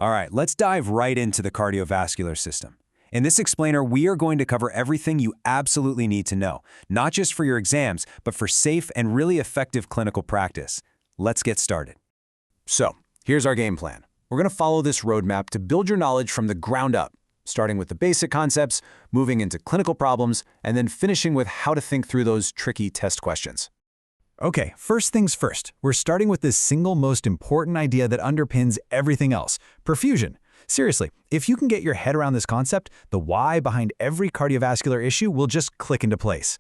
All right, let's dive right into the cardiovascular system. In this explainer, we are going to cover everything you absolutely need to know, not just for your exams, but for safe and really effective clinical practice. Let's get started. So, here's our game plan. We're going to follow this roadmap to build your knowledge from the ground up, starting with the basic concepts, moving into clinical problems, and then finishing with how to think through those tricky test questions. Okay, first things first. We're starting with the single most important idea that underpins everything else, perfusion. Seriously, if you can get your head around this concept, the why behind every cardiovascular issue will just click into place.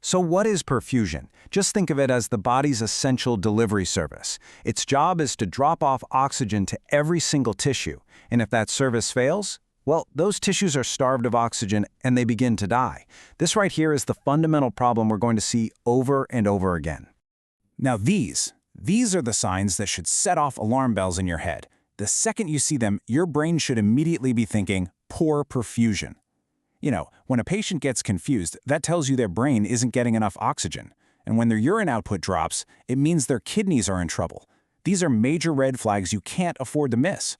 So what is perfusion? Just think of it as the body's essential delivery service. Its job is to drop off oxygen to every single tissue, and if that service fails, well, those tissues are starved of oxygen and they begin to die. This right here is the fundamental problem we're going to see over and over again. Now these are the signs that should set off alarm bells in your head. The second you see them, your brain should immediately be thinking, poor perfusion. You know, when a patient gets confused, that tells you their brain isn't getting enough oxygen. And when their urine output drops, it means their kidneys are in trouble. These are major red flags you can't afford to miss.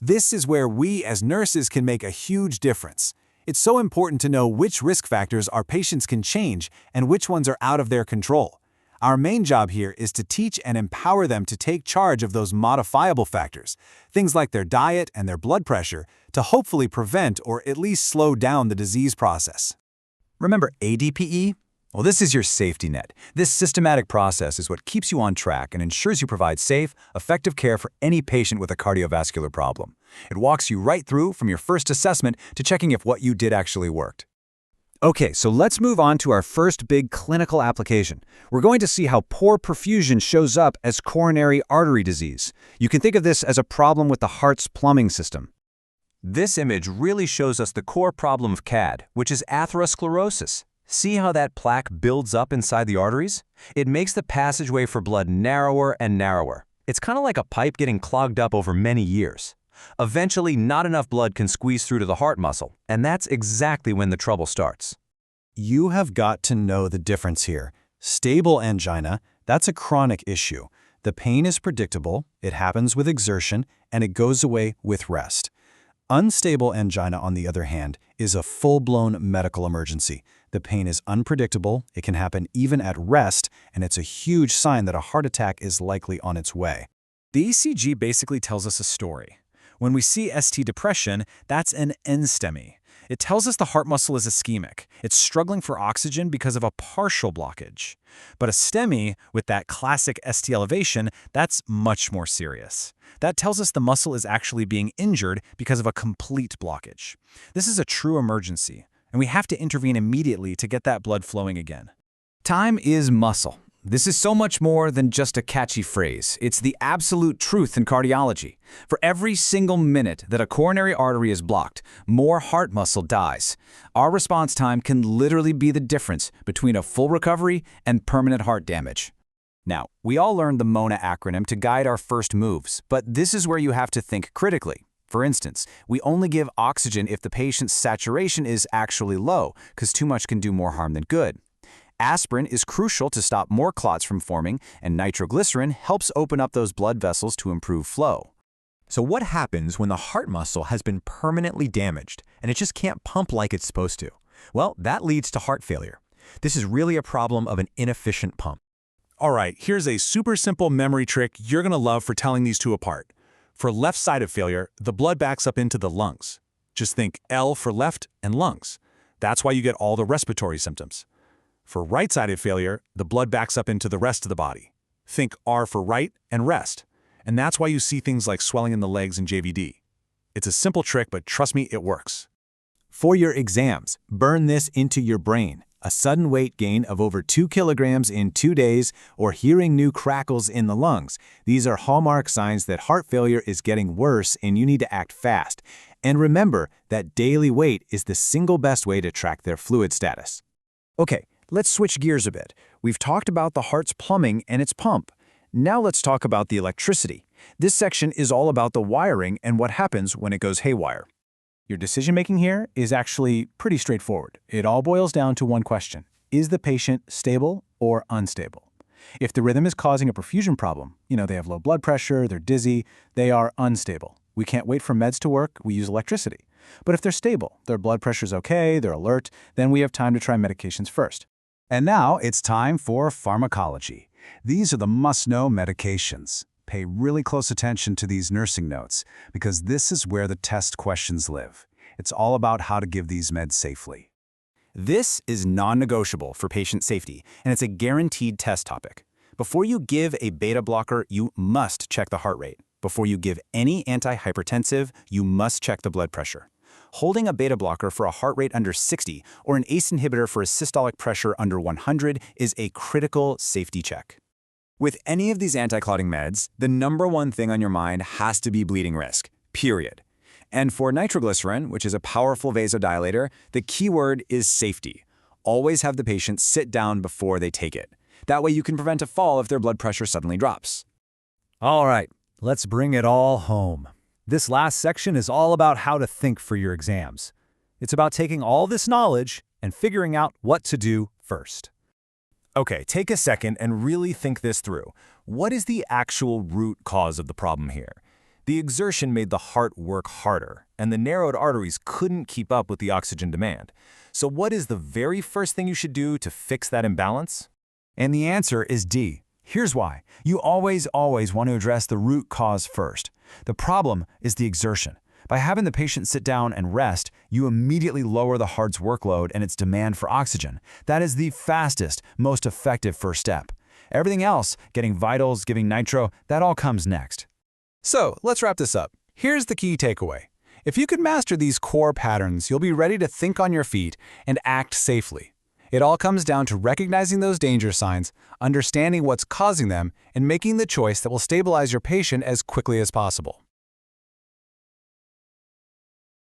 This is where we as nurses can make a huge difference. It's so important to know which risk factors our patients can change and which ones are out of their control. Our main job here is to teach and empower them to take charge of those modifiable factors, things like their diet and their blood pressure, to hopefully prevent or at least slow down the disease process. Remember ADPE? Well, this is your safety net. This systematic process is what keeps you on track and ensures you provide safe, effective care for any patient with a cardiovascular problem. It walks you right through from your first assessment to checking if what you did actually worked. Okay, so let's move on to our first big clinical application. We're going to see how poor perfusion shows up as coronary artery disease. You can think of this as a problem with the heart's plumbing system. This image really shows us the core problem of CAD, which is atherosclerosis. See how that plaque builds up inside the arteries? It makes the passageway for blood narrower and narrower. It's kind of like a pipe getting clogged up over many years. Eventually, not enough blood can squeeze through to the heart muscle, and that's exactly when the trouble starts. You have got to know the difference here. Stable angina, that's a chronic issue. The pain is predictable, it happens with exertion, and it goes away with rest. Unstable angina, on the other hand, is a full-blown medical emergency. The pain is unpredictable, it can happen even at rest, and it's a huge sign that a heart attack is likely on its way. The ECG basically tells us a story. When we see ST depression, that's an NSTEMI. It tells us the heart muscle is ischemic. It's struggling for oxygen because of a partial blockage. But a STEMI, with that classic ST elevation, that's much more serious. That tells us the muscle is actually being injured because of a complete blockage. This is a true emergency, and we have to intervene immediately to get that blood flowing again. Time is muscle. This is so much more than just a catchy phrase. It's the absolute truth in cardiology. For every single minute that a coronary artery is blocked, more heart muscle dies. Our response time can literally be the difference between a full recovery and permanent heart damage. Now, we all learned the MONA acronym to guide our first moves, but this is where you have to think critically. For instance, we only give oxygen if the patient's saturation is actually low, because too much can do more harm than good. Aspirin is crucial to stop more clots from forming, and nitroglycerin helps open up those blood vessels to improve flow. So what happens when the heart muscle has been permanently damaged and it just can't pump like it's supposed to? Well, that leads to heart failure. This is really a problem of an inefficient pump. All right, here's a super simple memory trick you're going to love for telling these two apart. For left-sided failure, the blood backs up into the lungs. Just think L for left and lungs. That's why you get all the respiratory symptoms. For right-sided failure, the blood backs up into the rest of the body. Think R for right and rest. And that's why you see things like swelling in the legs and JVD. It's a simple trick, but trust me, it works. For your exams, burn this into your brain. A sudden weight gain of over 2 kilograms in 2 days, or hearing new crackles in the lungs. These are hallmark signs that heart failure is getting worse and you need to act fast. And remember that daily weight is the single best way to track their fluid status. Okay, let's switch gears a bit. We've talked about the heart's plumbing and its pump. Now let's talk about the electricity. This section is all about the wiring and what happens when it goes haywire. Your decision-making here is actually pretty straightforward. It all boils down to one question. Is the patient stable or unstable? If the rhythm is causing a perfusion problem, they have low blood pressure, they're dizzy, they are unstable. We can't wait for meds to work, we use electricity. But if they're stable, their blood pressure's okay, they're alert, then we have time to try medications first. And now it's time for pharmacology. These are the must-know medications. Pay really close attention to these nursing notes, because this is where the test questions live. It's all about how to give these meds safely. This is non-negotiable for patient safety, and it's a guaranteed test topic. Before you give a beta blocker, you must check the heart rate. Before you give any antihypertensive, you must check the blood pressure. Holding a beta blocker for a heart rate under 60 or an ACE inhibitor for a systolic pressure under 100 is a critical safety check. With any of these anti-clotting meds, the number one thing on your mind has to be bleeding risk, period. And for nitroglycerin, which is a powerful vasodilator, the key word is safety. Always have the patient sit down before they take it. That way you can prevent a fall if their blood pressure suddenly drops. All right, let's bring it all home. This last section is all about how to think for your exams. It's about taking all this knowledge and figuring out what to do first. Okay, take a second and really think this through. What is the actual root cause of the problem here? The exertion made the heart work harder, and the narrowed arteries couldn't keep up with the oxygen demand. So what is the very first thing you should do to fix that imbalance? And the answer is D. Here's why. You always want to address the root cause first. The problem is the exertion. By having the patient sit down and rest, you immediately lower the heart's workload and its demand for oxygen. That is the fastest, most effective first step. Everything else, getting vitals, giving nitro, that all comes next. So, let's wrap this up. Here's the key takeaway. If you can master these core patterns, you'll be ready to think on your feet and act safely. It all comes down to recognizing those danger signs, understanding what's causing them, and making the choice that will stabilize your patient as quickly as possible.